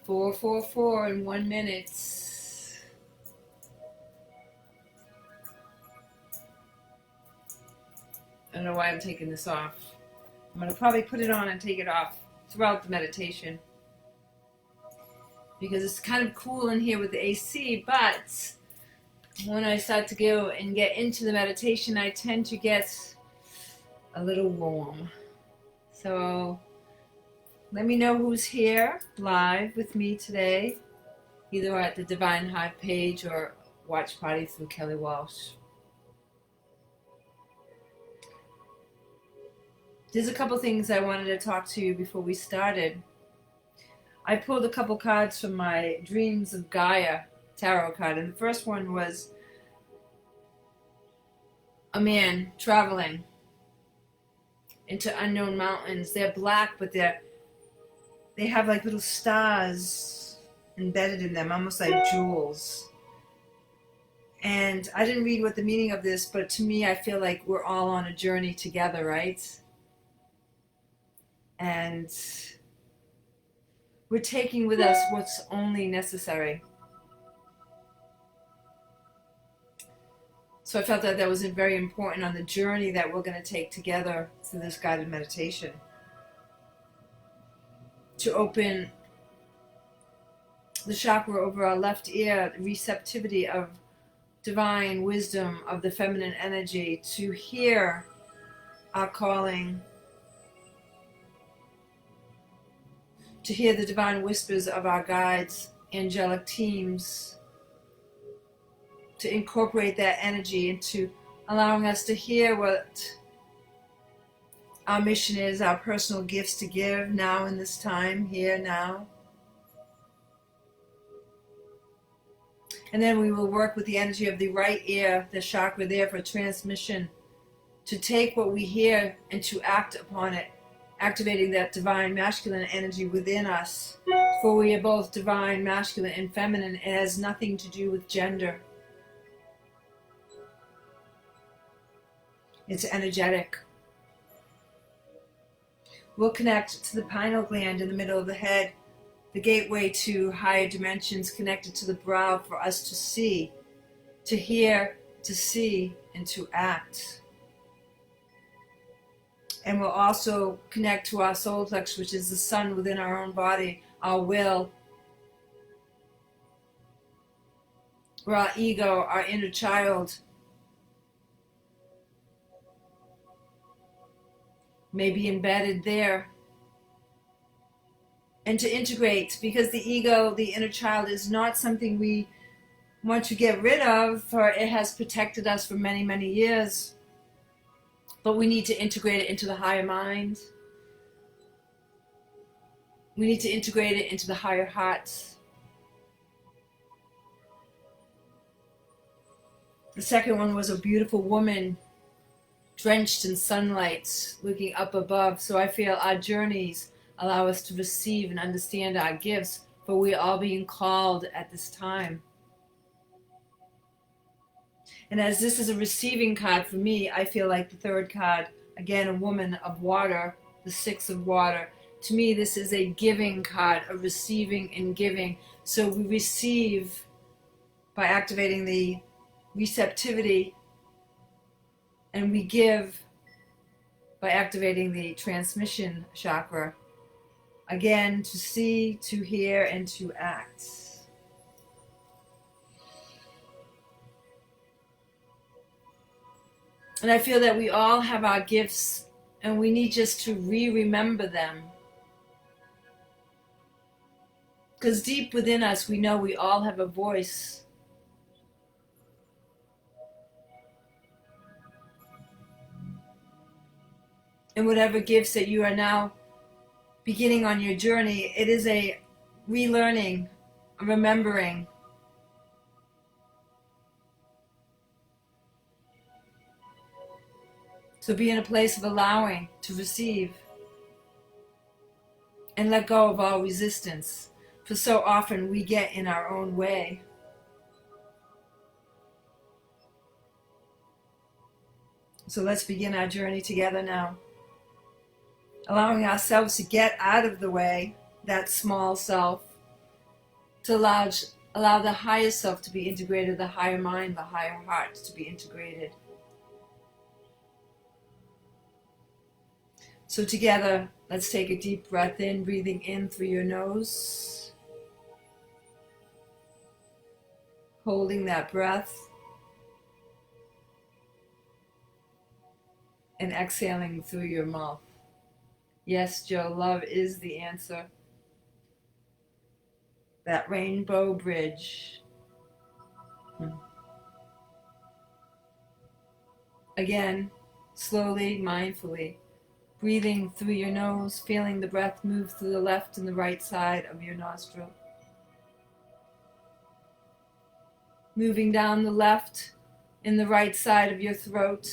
444 in 1 minute. I don't know why I'm taking this off. I'm going to probably put it on and take it off throughout the meditation, because it's kind of cool in here with the AC, but when I start to go and get into the meditation, I tend to get a little warm. So let me know who's here live with me today, either at the Divine Hive page or Watch Party through Kelly Walsh. There's a couple things I wanted to talk to you before we started. I pulled a couple cards from my Dreams of Gaia tarot card, and the first one was a man traveling into unknown mountains. They're black, but they have like little stars embedded in them, almost like jewels. And I didn't read what the meaning of this, but to me, I feel like we're all on a journey together, right? And we're taking with us what's only necessary. So I felt that that was very important on the journey that we're going to take together through this guided meditation, to open the chakra over our left ear, the receptivity of divine wisdom, of the feminine energy, to hear our calling, to hear the divine whispers of our guides, angelic teams, to incorporate that energy into allowing us to hear what our mission is, our personal gifts to give now in this time, here, now. And then we will work with the energy of the right ear, the chakra there for transmission, to take what we hear and to act upon it, activating that divine masculine energy within us. For we are both divine, masculine, and feminine. It has nothing to do with gender. It's energetic. We'll connect to the pineal gland in the middle of the head, the gateway to higher dimensions, connected to the brow for us to see, to hear, to see, and to act. And we'll also connect to our solar plexus, which is the sun within our own body, our will, where our ego, our inner child, may be embedded there. And to integrate, because the ego, the inner child, is not something we want to get rid of, for it has protected us for many, many years. But we need to integrate it into the higher mind. We need to integrate it into the higher heart. The second one was a beautiful woman drenched in sunlight, looking up above. So I feel our journeys allow us to receive and understand our gifts, for we are all being called at this time. And as this is a receiving card for me, I feel like the third card, again, a woman of water, the six of water. To me, this is a giving card, a receiving and giving. So we receive by activating the receptivity, and we give by activating the transmission chakra. Again, to see, to hear, and to act. And I feel that we all have our gifts, and we need just to remember them. Because deep within us, we know we all have a voice. And whatever gifts that you are now beginning on your journey, it is a relearning, a remembering. So be in a place of allowing to receive and let go of all resistance. For so often we get in our own way. So let's begin our journey together now. Allowing ourselves to get out of the way, that small self, to allow the higher self to be integrated, the higher mind, the higher heart to be integrated. So together, let's take a deep breath in, breathing in through your nose, holding that breath, and exhaling through your mouth. Yes, Joe, love is the answer. That rainbow bridge. Again, slowly, mindfully, breathing through your nose, feeling the breath move through the left and the right side of your nostril. Moving down the left and the right side of your throat.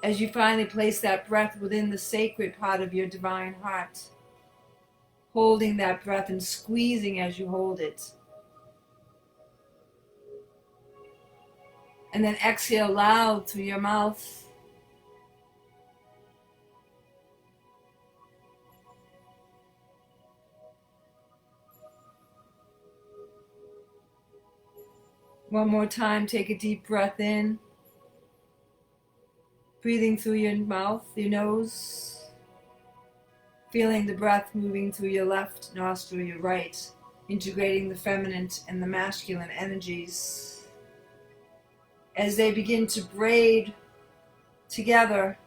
As you finally place that breath within the sacred part of your divine heart. Holding that breath and squeezing as you hold it. And then exhale loud through your mouth. One more time, take a deep breath in. Breathing through your mouth, your nose. Feeling the breath moving through your left nostril, your right. Integrating the feminine and the masculine energies. As they begin to braid together,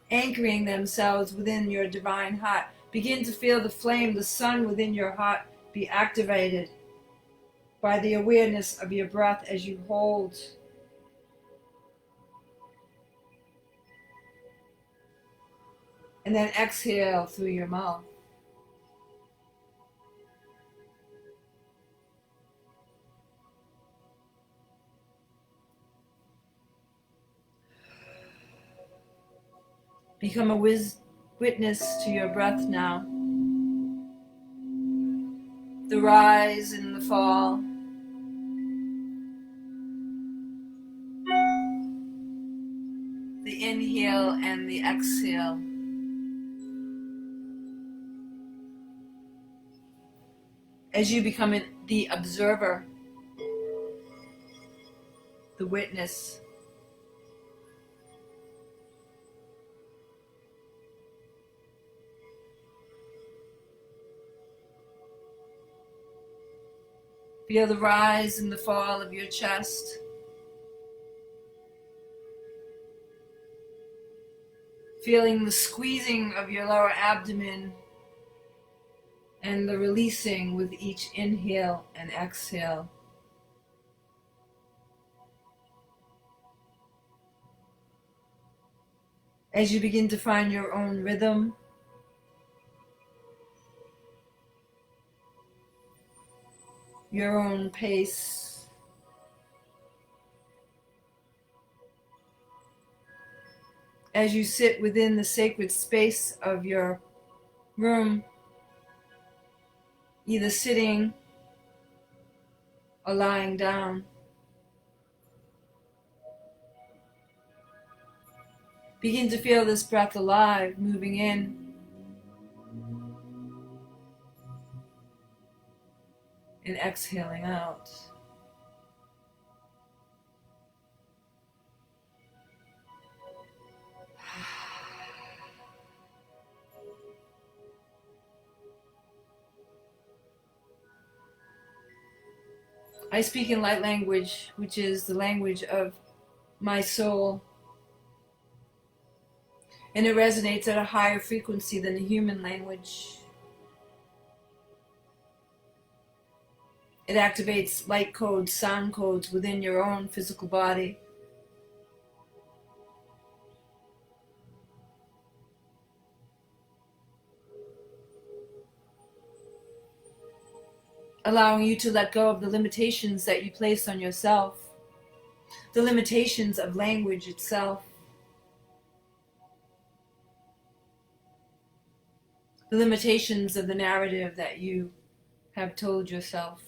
anchoring themselves within your divine heart. Begin to feel the flame, the sun within your heart be activated by the awareness of your breath as you hold. And then exhale through your mouth. Become a witness to your breath now. The rise and the fall. The inhale and the exhale. As you become the observer, the witness. Feel the rise and the fall of your chest. Feeling the squeezing of your lower abdomen and the releasing with each inhale and exhale. As you begin to find your own rhythm, your own pace, as you sit within the sacred space of your room, either sitting or lying down. Begin to feel this breath alive, moving in and exhaling out. I speak in light language, which is the language of my soul, and it resonates at a higher frequency than the human language. It activates light codes, sound codes within your own physical body. Allowing you to let go of the limitations that you place on yourself, the limitations of language itself, the limitations of the narrative that you have told yourself.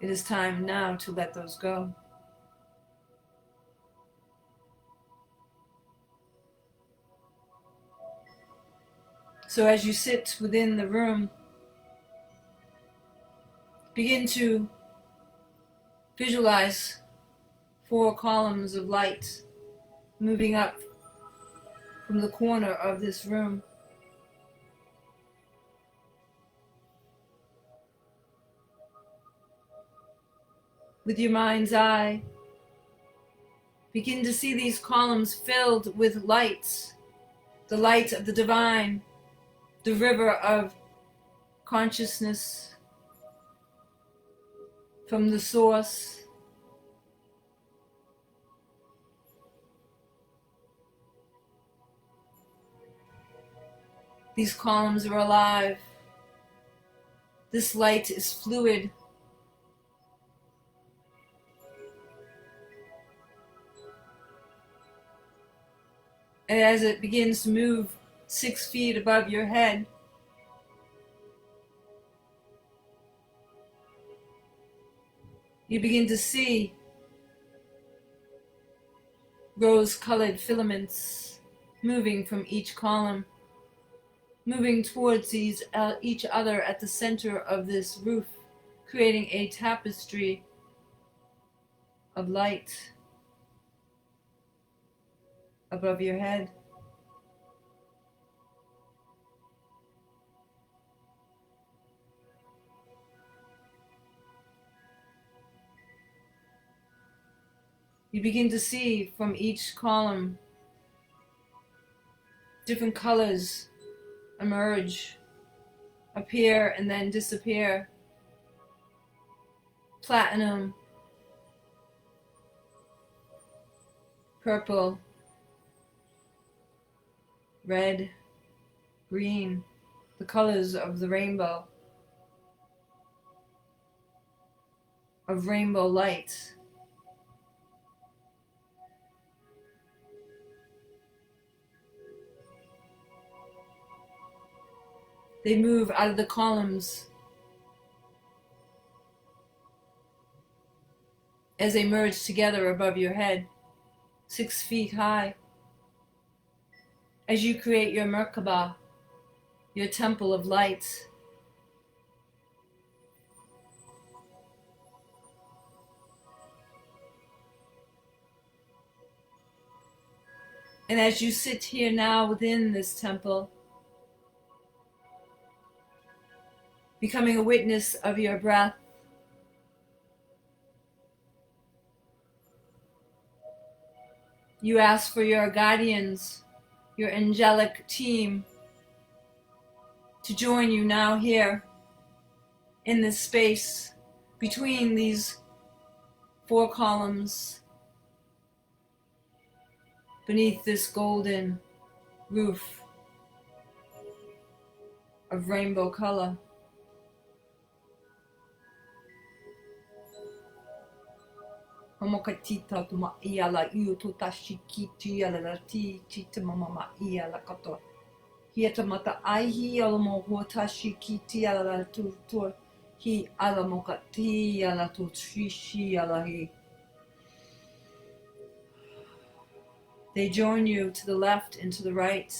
It is time now to let those go. So as you sit within the room, begin to visualize 4 columns of light moving up from the corner of this room. With your mind's eye, begin to see these columns filled with lights, the light of the divine, the river of consciousness from the source. These columns are alive. This light is fluid. And as it begins to move 6 feet above your head, you begin to see rose-colored filaments moving from each column, moving towards each other at the center of this roof, creating a tapestry of light above your head. You begin to see from each column different colors emerge, appear, and then disappear. Platinum, purple, red, green, the colors of the rainbow, of rainbow light. They move out of the columns as they merge together above your head, 6 feet high. As you create your Merkaba, your temple of light, and as you sit here now within this temple, becoming a witness of your breath, you ask for your guardians, your angelic team, to join you now here in this space between these 4 columns, beneath this golden roof of rainbow color. Homokatita tuma iala iutu tashikiti ala lati tita mama iala kato. Hieta mata aihi ala mo tashikiti ala la tu hi ala mokati ala tu shishi ala hi. They join you to the left and to the right.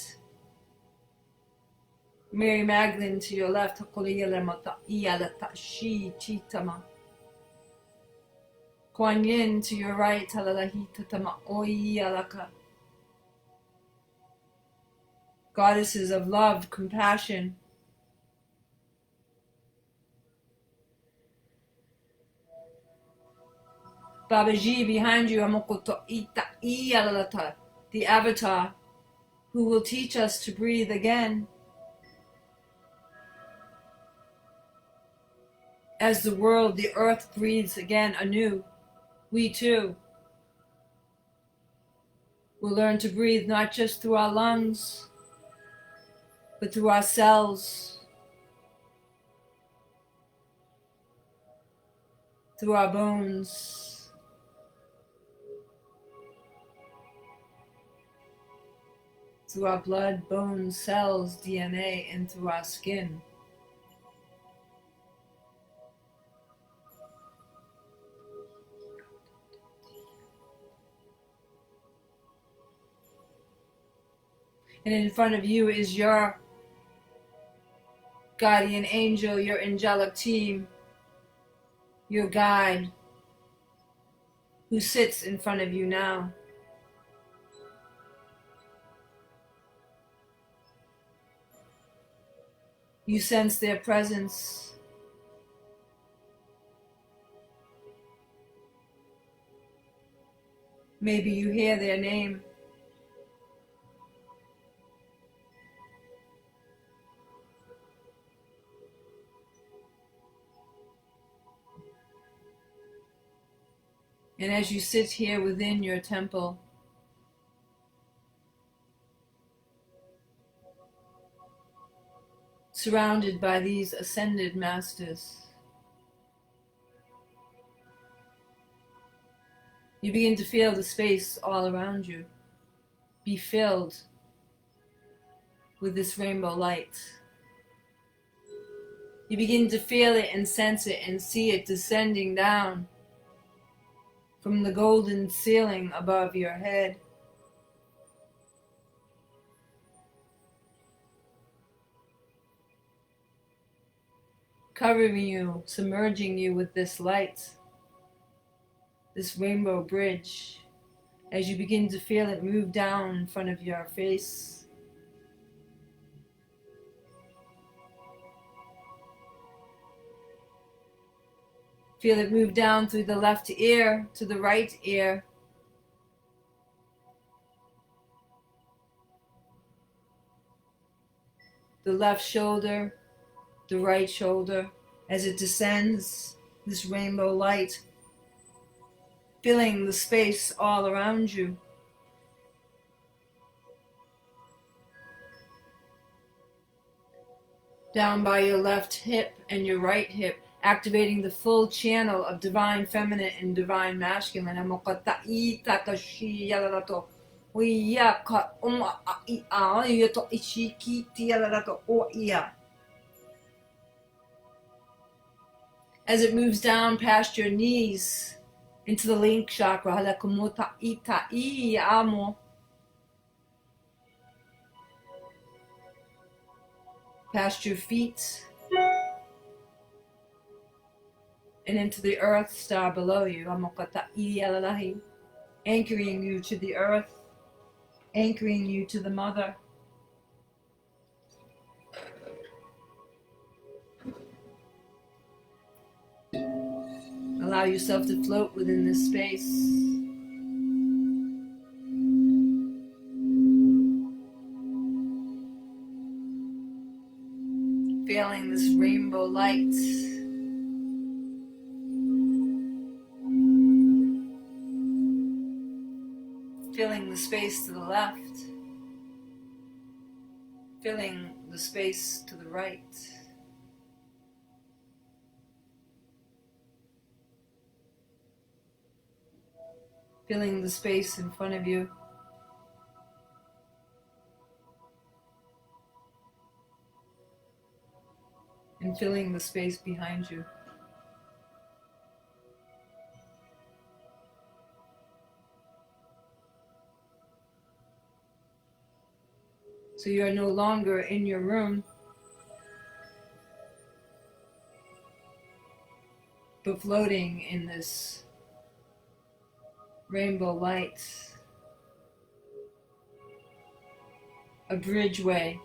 Mary Magdalene to your left, Hakoliela mata iala tashi chitama. Kuan Yin to your right, Talalahita Tama Oi Alaka. Goddesses of love, compassion. Babaji behind you, Amokoto Ita Ialalata, the avatar, who will teach us to breathe again. As the world, the earth breathes again anew, we too will learn to breathe not just through our lungs, but through our cells, through our bones, through our blood, bones, cells, DNA, and through our skin. And in front of you is your guardian angel, your angelic team, your guide, who sits in front of you now. You sense their presence. Maybe you hear their name. And as you sit here within your temple, surrounded by these ascended masters, you begin to feel the space all around you be filled with this rainbow light. You begin to feel it and sense it and see it descending down from the golden ceiling above your head. Covering you, submerging you with this light, this rainbow bridge, as you begin to feel it move down in front of your face. Feel it move down through the left ear to the right ear. The left shoulder, the right shoulder, as it descends, this rainbow light, filling the space all around you. Down by your left hip and your right hip, activating the full channel of divine feminine and divine masculine. As it moves down past your knees into the link chakra, past your feet, and into the earth star below you, anchoring you to the earth, anchoring you to the mother. Allow yourself to float within this space. Feeling this rainbow light. Filling the space to the left. Filling the space to the right. Filling the space in front of you. And filling the space behind you. So you are no longer in your room, but floating in this rainbow light, a bridgeway.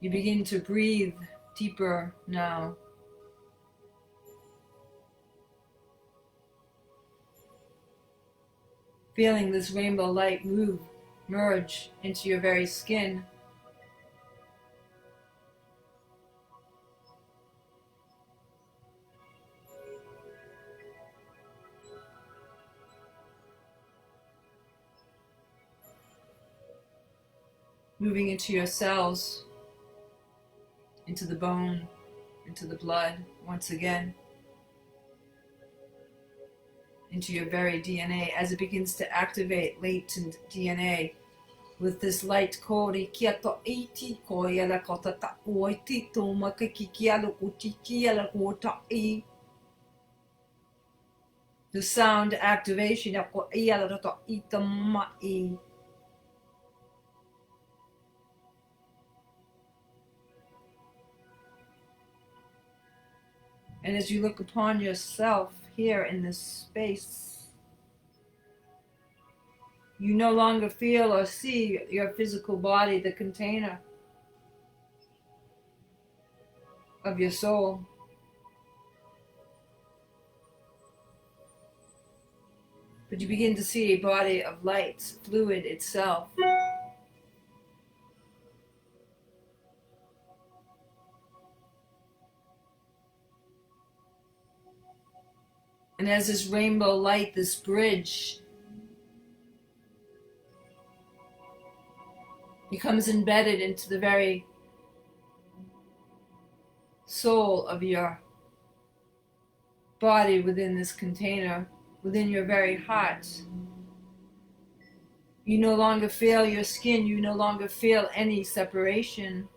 You begin to breathe deeper now. Feeling this rainbow light move, merge into your very skin. Moving into your cells, into the bone, into the blood, once again. Into your very DNA as it begins to activate latent DNA with this light kori kiato iti koia la kotata oiti to makakikia lo kutikia la kota e. The sound activation. And as you look upon yourself here in this space, you no longer feel or see your physical body, the container of your soul. But you begin to see a body of light, fluid itself. And as this rainbow light, this bridge, becomes embedded into the very soul of your body within this container, within your very heart, you no longer feel your skin, you no longer feel any separation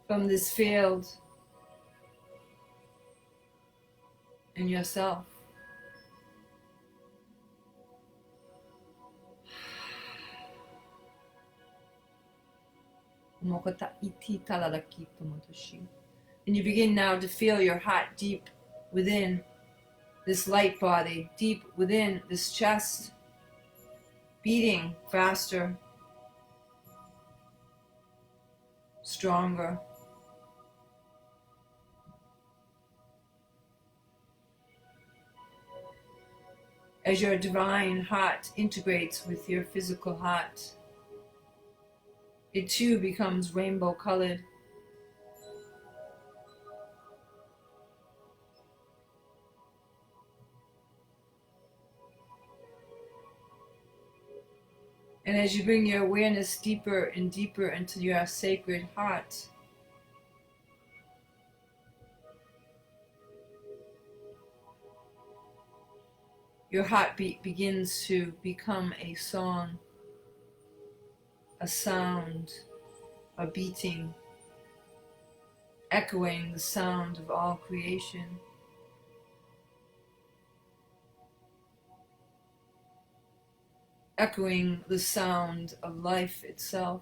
from this field and yourself. And you begin now to feel your heart deep within this light body, deep within this chest, beating faster, stronger. As your divine heart integrates with your physical heart, it too becomes rainbow colored. And as you bring your awareness deeper and deeper into your sacred heart, your heartbeat begins to become a song, a sound, a beating, echoing the sound of all creation. Echoing the sound of life itself.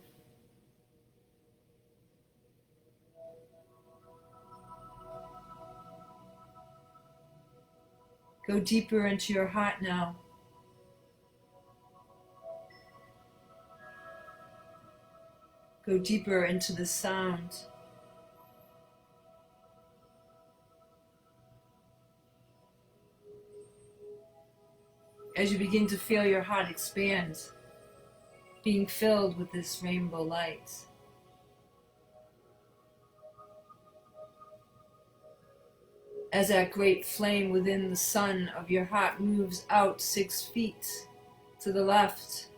Go deeper into your heart now. Go deeper into the sound. As you begin to feel your heart expand, being filled with this rainbow light. As that great flame within the sun of your heart moves out 6 feet to the left,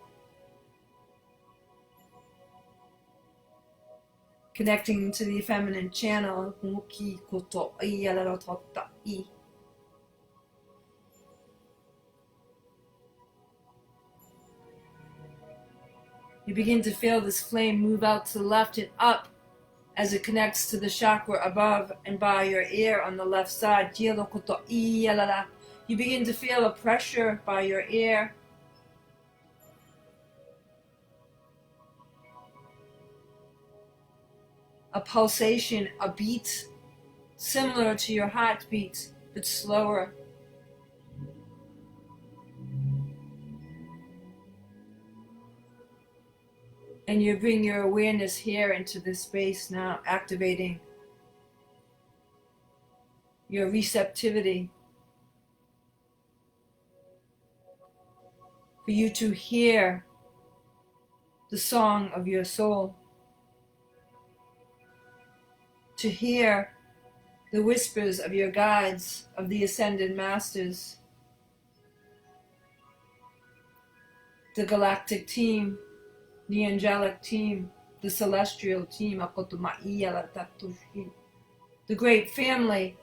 connecting to the feminine channel. You begin to feel this flame move out to the left and up as it connects to the chakra above and by your ear on the left side. You begin to feel a pressure by your ear. A pulsation, a beat similar to your heartbeat, but slower. And you bring your awareness here into this space now, activating your receptivity. For you to hear the song of your soul. To hear the whispers of your guides, of the ascended masters. The galactic team, the angelic team, the celestial team, the great family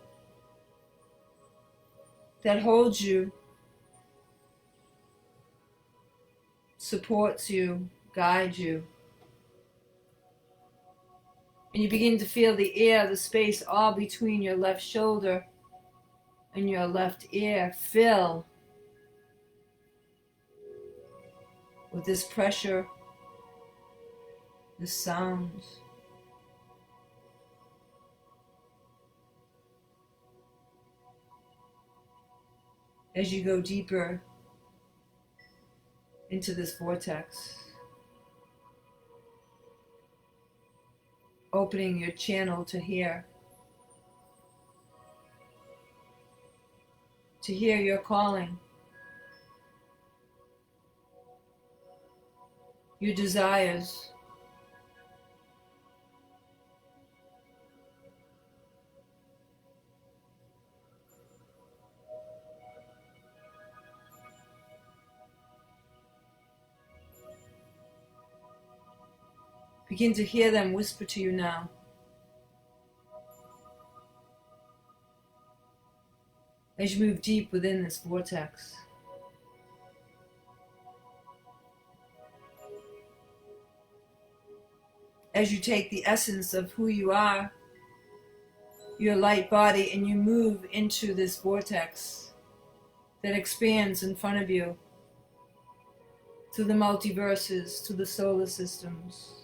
that holds you, supports you, guides you. And you begin to feel the air, the space all between your left shoulder and your left ear fill with this pressure, this sound. As you go deeper into this vortex, opening your channel to hear your calling, your desires, begin to hear them whisper to you now. As you move deep within this vortex, as you take the essence of who you are, your light body, and you move into this vortex that expands in front of you through the multiverses, to the solar systems.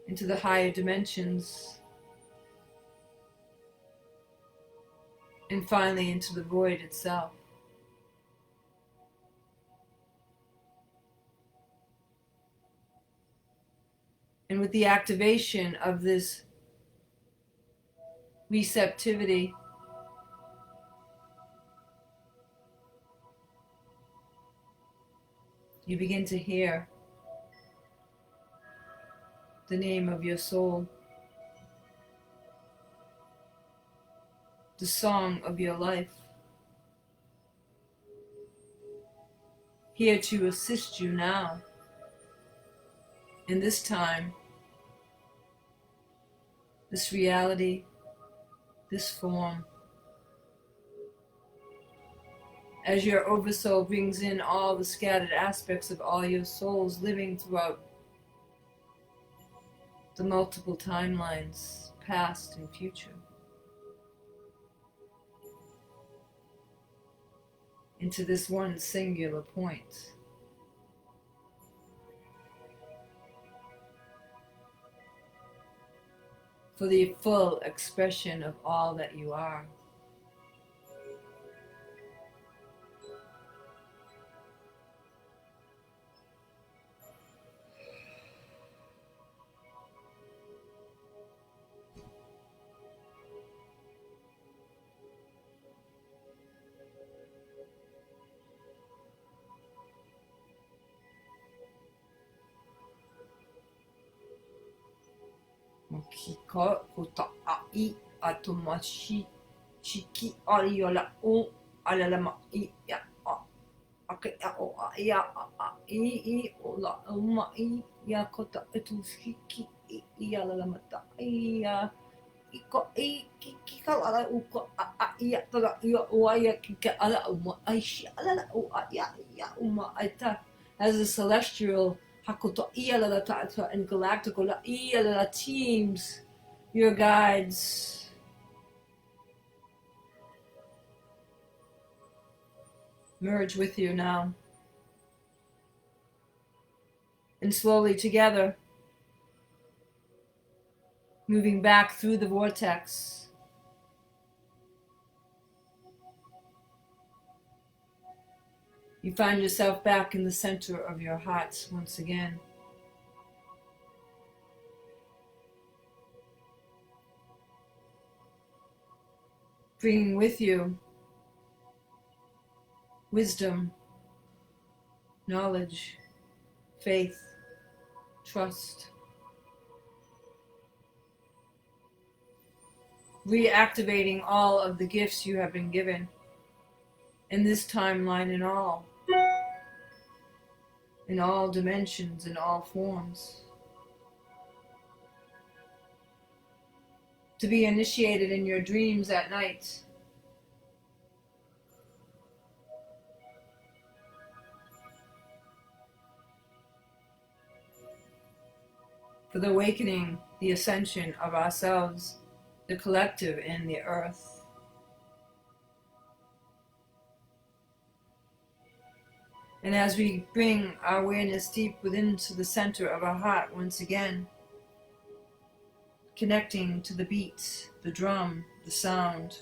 Into the higher dimensions, and finally into the void itself. And with the activation of this receptivity, you begin to hear the name of your soul, the song of your life, here to assist you now, in this time, this reality, this form. As your oversoul brings in all the scattered aspects of all your souls living throughout the multiple timelines, past and future, into this one singular point. For the full expression of all that you are. Kika kota ai atomashi chiki ariola o alalama I ya ake o ya I o la uma I ya kota etushiki I alalamata ya iko kika ala uko ya tola ya o ya kika ala uma aishi ala o ya uma aita as a celestial Hakoto Ialalata and Galactical Ialala teams, your guides. Merge with you now. And slowly together, moving back through the vortex. You find yourself back in the center of your heart once again. Bringing with you wisdom, knowledge, faith, trust. Reactivating all of the gifts you have been given in this timeline in all dimensions, in all forms. To be initiated in your dreams at night, for the awakening, the ascension of ourselves, the collective, and the earth. And as we bring our awareness deep within to the center of our heart once again, connecting to the beat, the drum, the sound,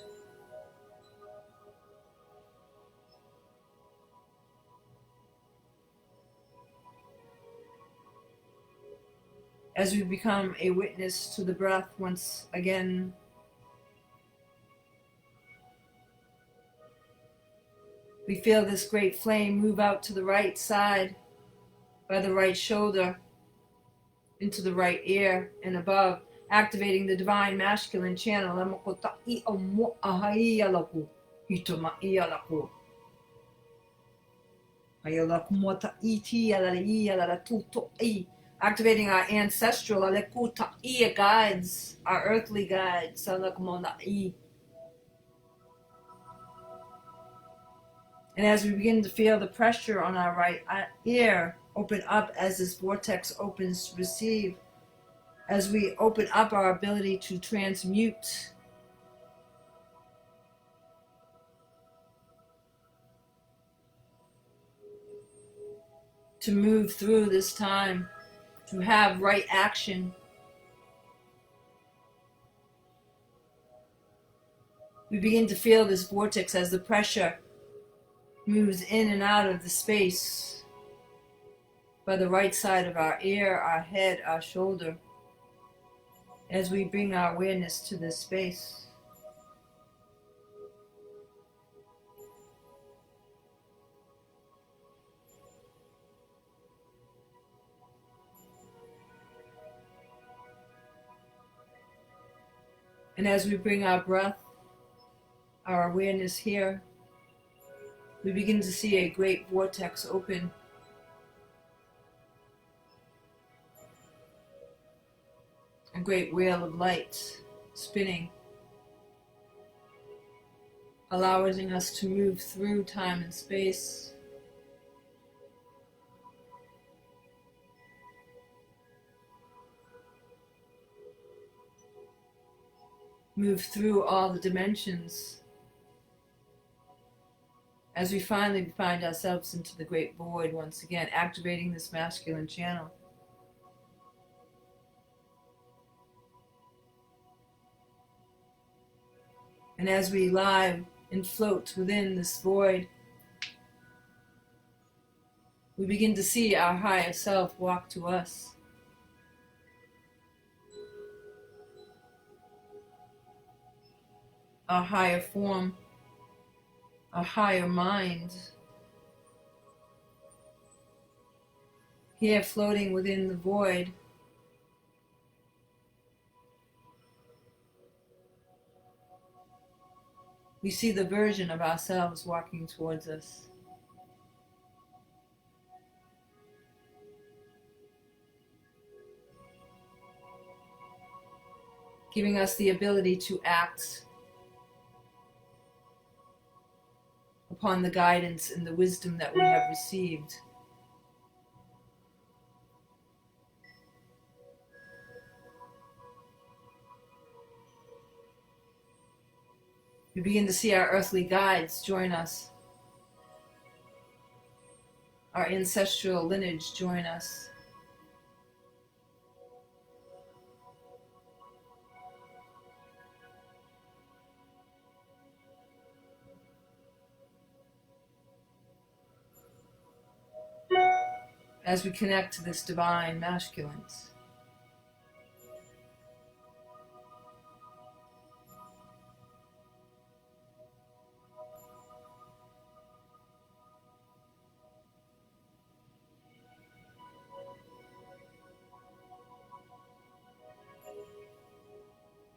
as we become a witness to the breath once again, we feel this great flame move out to the right side by the right shoulder into the right ear and above, activating the divine masculine channel. Activating our ancestral guides, our earthly guides. And as we begin to feel the pressure on our right ear open up as this vortex opens to receive, as we open up our ability to transmute, to move through this time, to have right action, we begin to feel this vortex as the pressure moves in and out of the space by the right side of our ear, our head, our shoulder, as we bring our awareness to this space. And as we bring our breath, our awareness here, we begin to see a great vortex open. A great wheel of light spinning, allowing us to move through time and space. Move through all the dimensions as we finally find ourselves into the great void once again, activating this masculine channel. And as we lie and float within this void, we begin to see our higher self walk to us. Our higher form, our higher mind, here floating within the void. We see the version of ourselves walking towards us. Giving us the ability to act upon the guidance and the wisdom that we have received. We begin to see our earthly guides join us. Our ancestral lineage join us. As we connect to this divine masculine.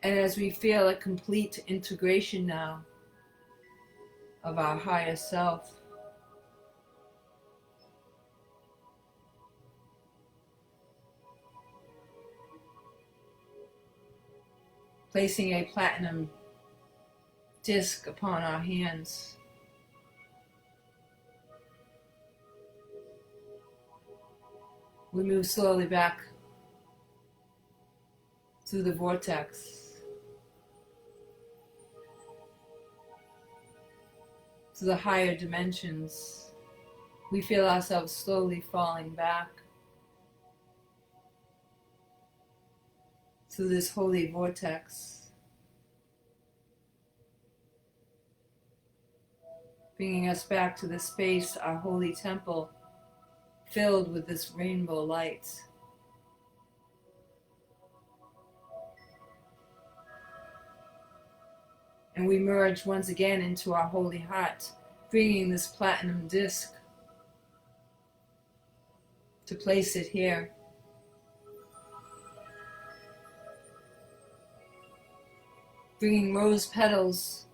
And as we feel a complete integration now of our higher self, placing a platinum disc upon our hands, we move slowly back through the vortex, to the higher dimensions. We feel ourselves slowly falling back through this holy vortex, bringing us back to the space, our holy temple, filled with this rainbow light. And we merge once again into our holy heart, bringing this platinum disc to place it here. Bringing rose petals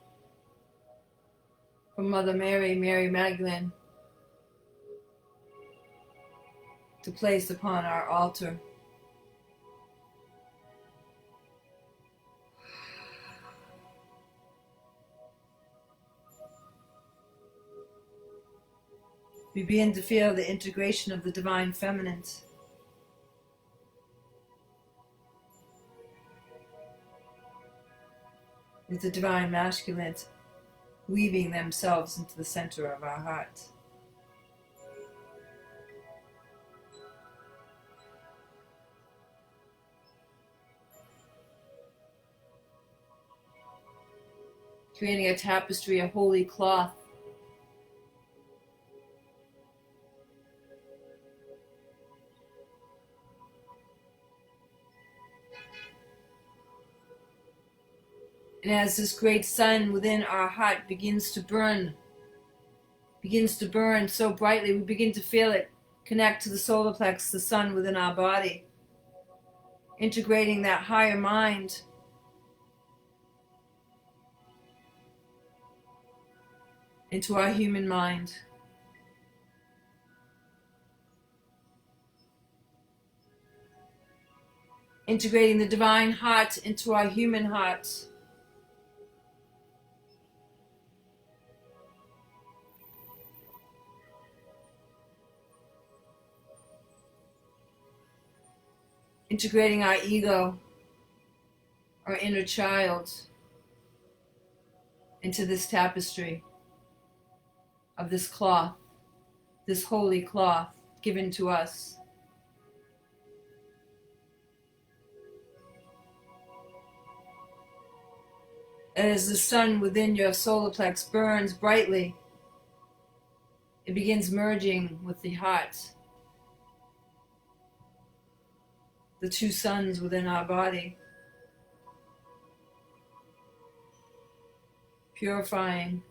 from Mother Mary, Mary Magdalene, to place upon our altar. We begin to feel the integration of the divine feminine with the divine masculine, weaving themselves into the center of our heart. Creating a tapestry, a holy cloth, and as this great sun within our heart begins to burn so brightly, we begin to feel it connect to the solar plex, the sun within our body, integrating that higher mind into our human mind. Integrating the divine heart into our human heart. Integrating our ego, our inner child, into this tapestry of this cloth, this holy cloth given to us. As the sun within your solar plex burns brightly, it begins merging with the heart, the two suns within our body, purifying,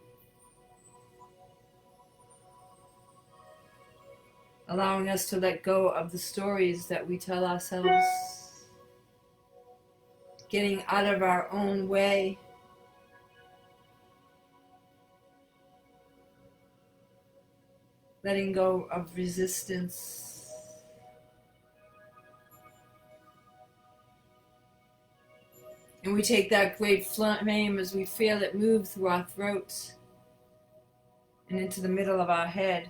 allowing us to let go of the stories that we tell ourselves, getting out of our own way, letting go of resistance. And we take that great flame as we feel it move through our throats and into the middle of our head.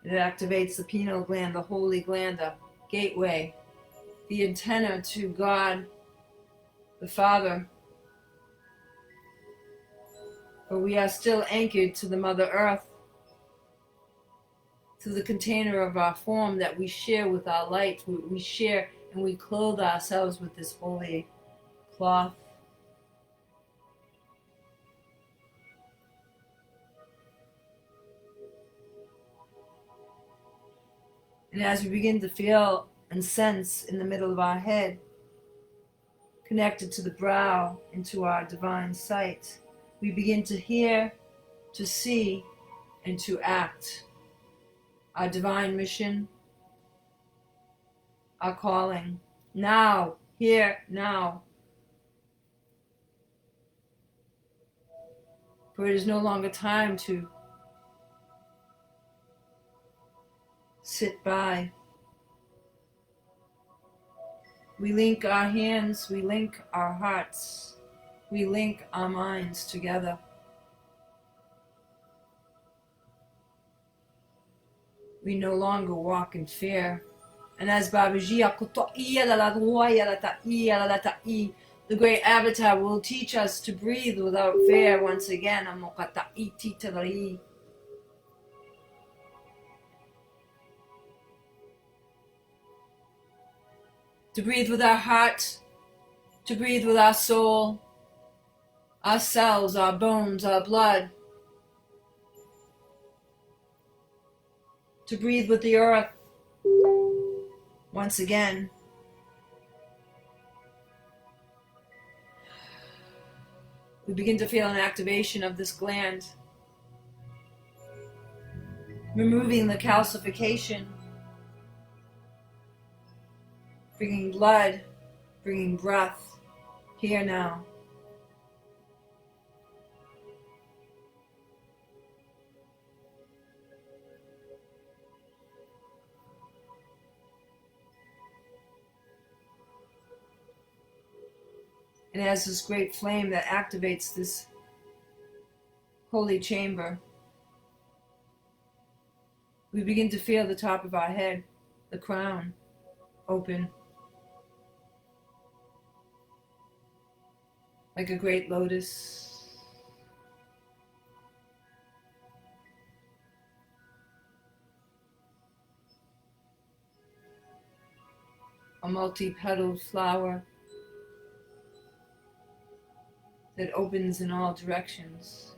It activates the pineal gland, the holy gland, the gateway, the antenna to God, the Father. But we are still anchored to the Mother Earth, to the container of our form that we share with our light. We share and we clothe ourselves with this holy cloth. And as we begin to feel and sense in the middle of our head, connected to the brow and to our divine sight, we begin to hear, to see, and to act. Our divine mission, our calling, now, here, now. For it is no longer time to sit by. We link our hands, we link our hearts, we link our minds together. We no longer walk in fear. And as Babaji, the great avatar, will teach us to breathe without fear once again. To breathe with our heart, to breathe with our soul, our cells, our bones, our blood. To breathe with the earth once again. We begin to feel an activation of this gland, removing the calcification, bringing blood, bringing breath, here now. And as this great flame that activates this holy chamber, we begin to feel the top of our head, the crown, open. Like a great lotus. A multi-petaled flower that opens in all directions.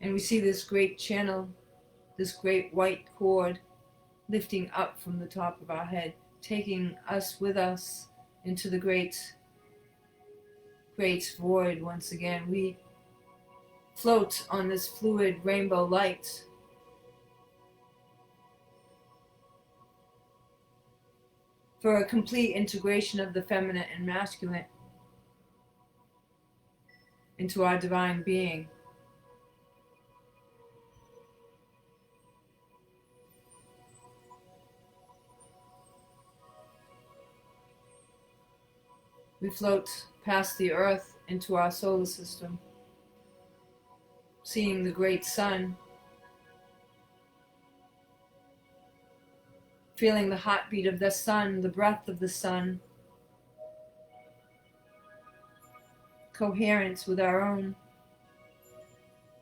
And we see this great channel, this great white cord lifting up from the top of our head, taking us with us into the great void once again. We float on this fluid rainbow light. For a complete integration of the feminine and masculine into our divine being. We float past the earth into our solar system, seeing the great sun, feeling the heartbeat of the sun, the breath of the sun, coherence with our own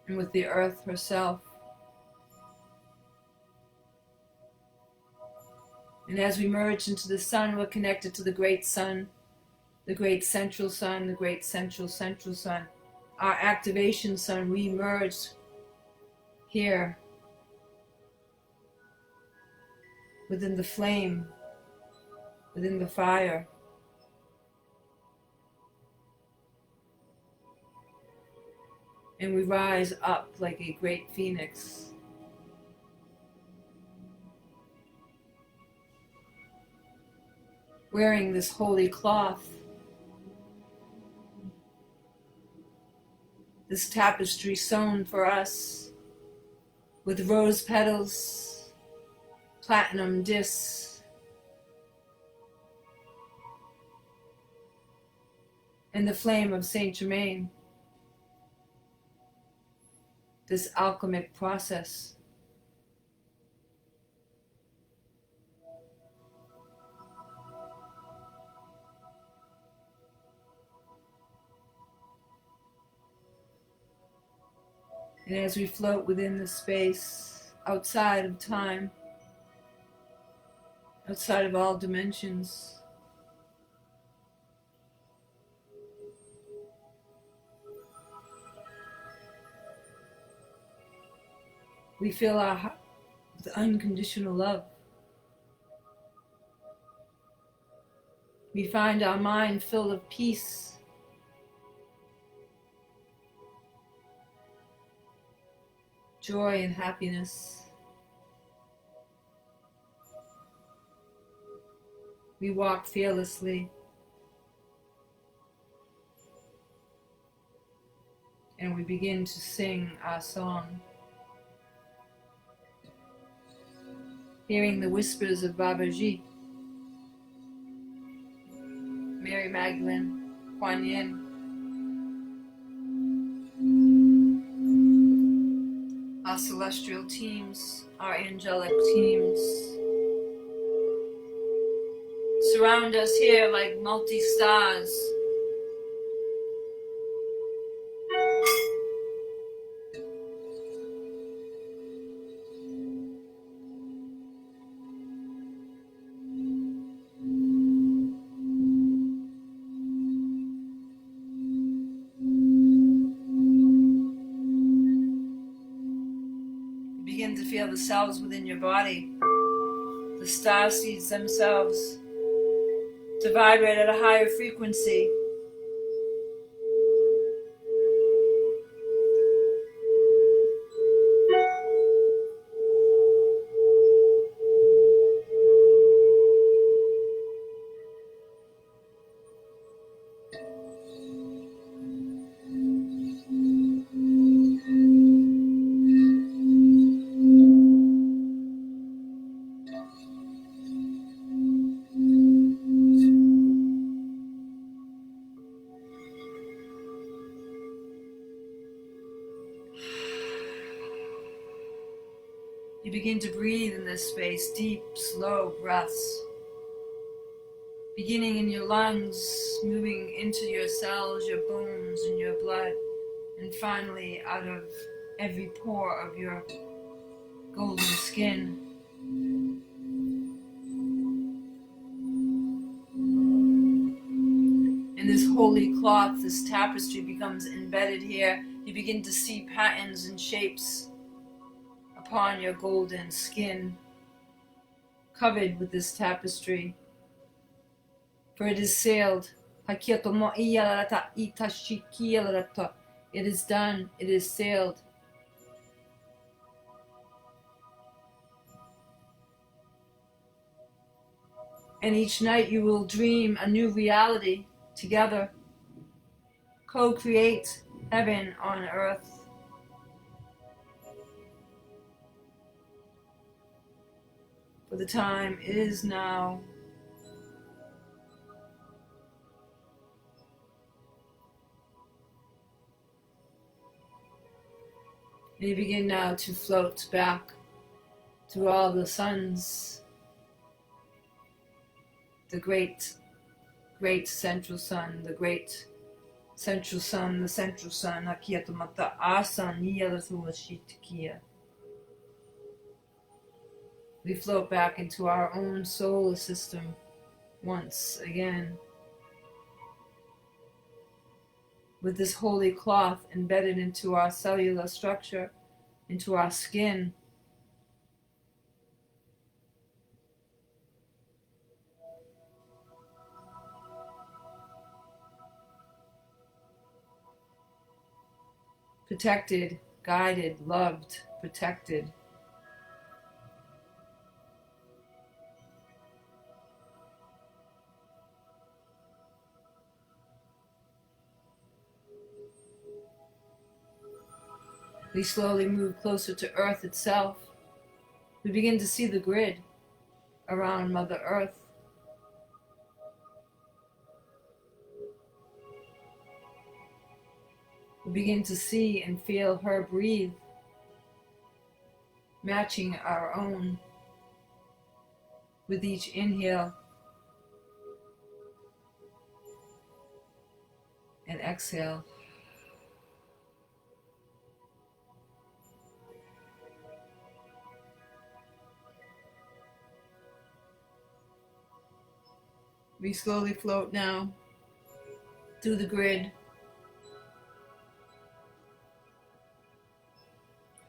and with the earth herself. And as we merge into the sun, we're connected to the great sun, the great central sun, the great central sun. Our activation sun, we merge here within the flame, within the fire. And we rise up like a great phoenix. Wearing this holy cloth, this tapestry sewn for us with rose petals, platinum discs, and the flame of Saint Germain, this alchemic process. And as we float within the space, outside of time, outside of all dimensions, we fill our heart with unconditional love. We find our mind filled of peace, joy and happiness. We walk fearlessly, and we begin to sing our song, hearing the whispers of Babaji, Mary Magdalene, Kuan Yin, celestial teams, our angelic teams. Surround us here like multi-stars. Begin to feel the cells within your body, the star seeds themselves, to vibrate at a higher frequency. You begin to breathe in this space, deep, slow breaths, beginning in your lungs, moving into your cells, your bones, and your blood, and finally out of every pore of your golden skin. And this holy cloth, this tapestry becomes embedded here. You begin to see patterns and shapes upon your golden skin, covered with this tapestry. For it is sealed. It is done. It is sealed. And each night you will dream a new reality together. Co-create heaven on earth. For the time is now. And you begin now to float back through all the suns, the great, great central sun, the great central sun, the central sun, Akiyatamata Asan Niyalasuashitikia. We float back into our own solar system once again, with this holy cloth embedded into our cellular structure, into our skin. Protected, guided, loved, protected. We slowly move closer to Earth itself. We begin to see the grid around Mother Earth. We begin to see and feel her breathe, matching our own with each inhale and exhale. We slowly float now through the grid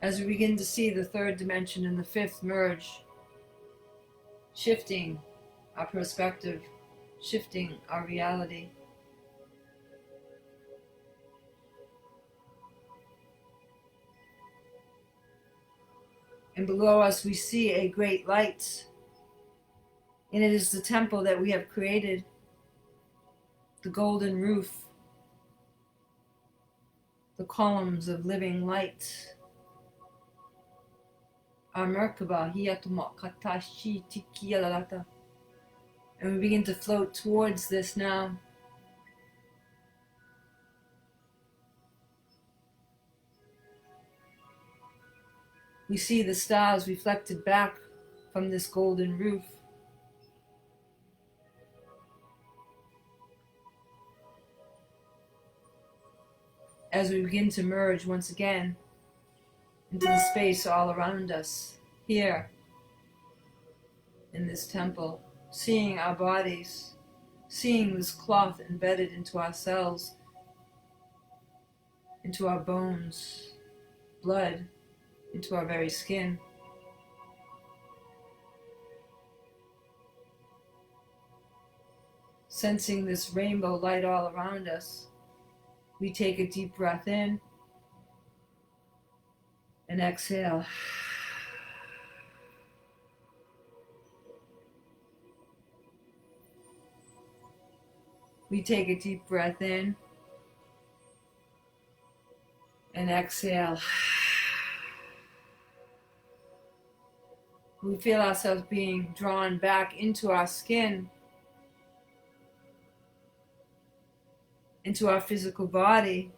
as we begin to see the third dimension and the fifth merge, shifting our perspective, shifting our reality. And below us we see a great light, and it is the temple that we have created, the golden roof, the columns of living light. Our Merkaba, and we begin to float towards this now. We see the stars reflected back from this golden roof. As we begin to merge once again into the space all around us, here in this temple, seeing our bodies, seeing this cloth embedded into our cells, into our bones, blood, into our very skin. Sensing this rainbow light all around us, we take a deep breath in and exhale. We take a deep breath in and exhale. We feel ourselves being drawn back into our skin, into our physical body,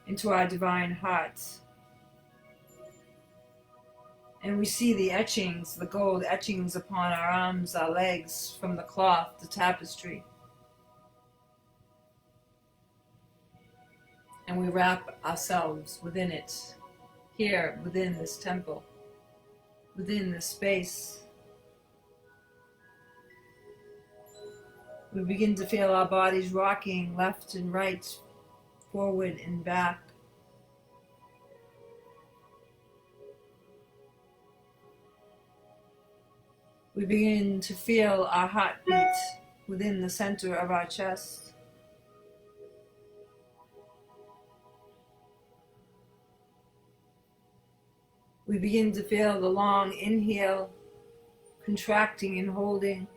into our divine hearts. And we see the etchings, the gold etchings upon our arms, our legs, from the cloth, the tapestry. And we wrap ourselves within it, here within this temple, within this space. We begin to feel our bodies rocking left and right, forward and back. We begin to feel our heartbeat within the center of our chest. We begin to feel the long inhale, contracting and holding,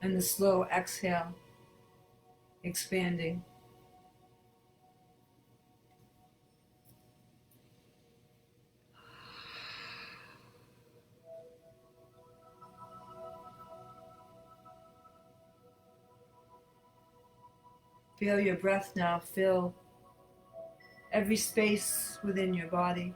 and the slow exhale, expanding. Feel your breath now fill every space within your body.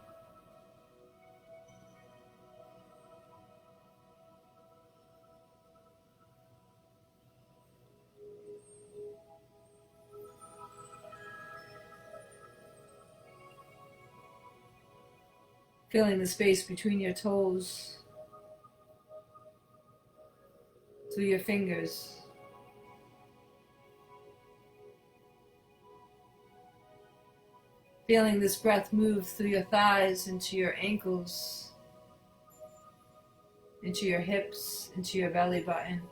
Feeling the space between your toes, through your fingers. Feeling this breath move through your thighs, into your ankles, into your hips, into your belly button.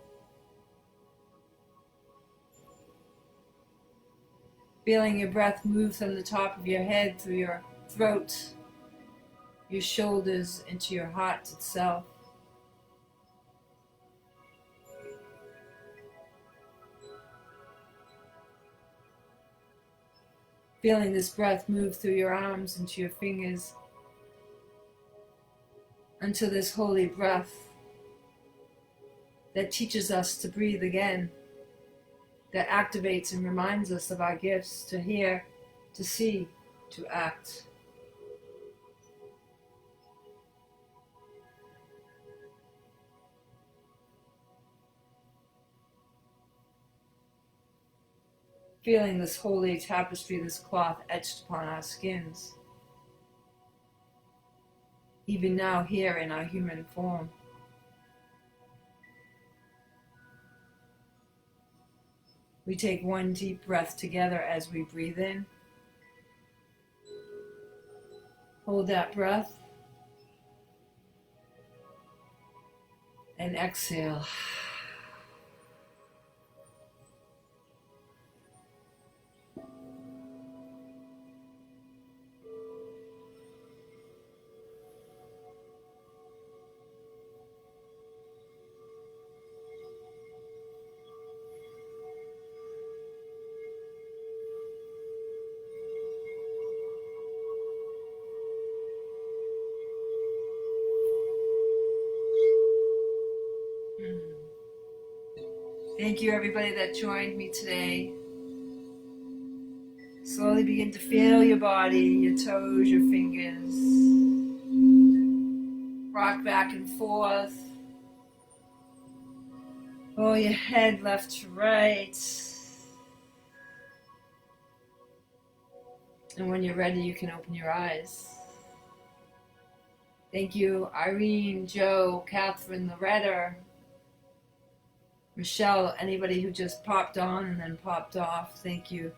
Feeling your breath move from the top of your head through your throat, your shoulders, into your heart itself. Feeling this breath move through your arms, into your fingers, until this holy breath that teaches us to breathe again, that activates and reminds us of our gifts to hear, to see, to act. Feeling this holy tapestry, this cloth etched upon our skins, even now here in our human form. We take one deep breath together as we breathe in. Hold that breath and exhale. Thank you, everybody that joined me today. Slowly begin to feel your body, your toes, your fingers. Rock back and forth. Roll your head left to right. And when you're ready, you can open your eyes. Thank you, Irene, Joe, Catherine, Loretta, Michelle, anybody who just popped on and then popped off. Thank you.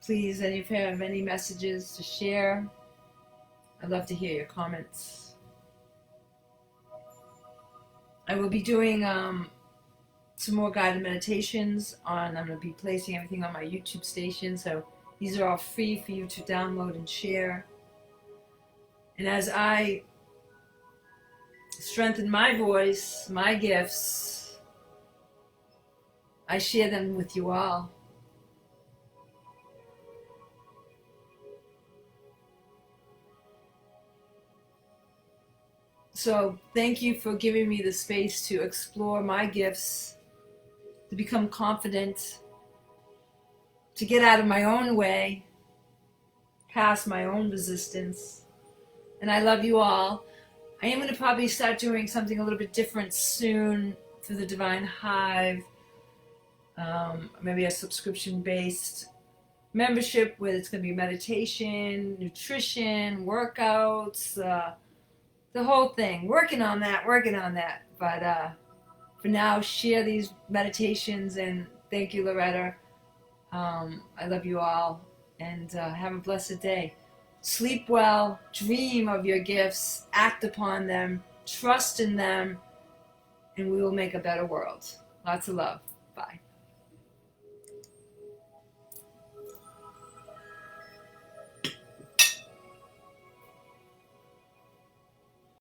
Please, if you have any messages to share, I'd love to hear your comments. I will be doing some more guided meditations I'm going to be placing everything on my YouTube station, so these are all free for you to download and share. And as I strengthen my voice, my gifts, I share them with you all. So thank you for giving me the space to explore my gifts, to become confident, to get out of my own way, past my own resistance. And I love you all. I am going to probably start doing something a little bit different soon for the Divine Hive. Maybe a subscription-based membership where it's going to be meditation, nutrition, workouts, the whole thing. Working on that. But for now, share these meditations, and thank you, Loretta. I love you all, and have a blessed day. Sleep well, dream of your gifts, act upon them, trust in them, and we will make a better world. Lots of love. Bye.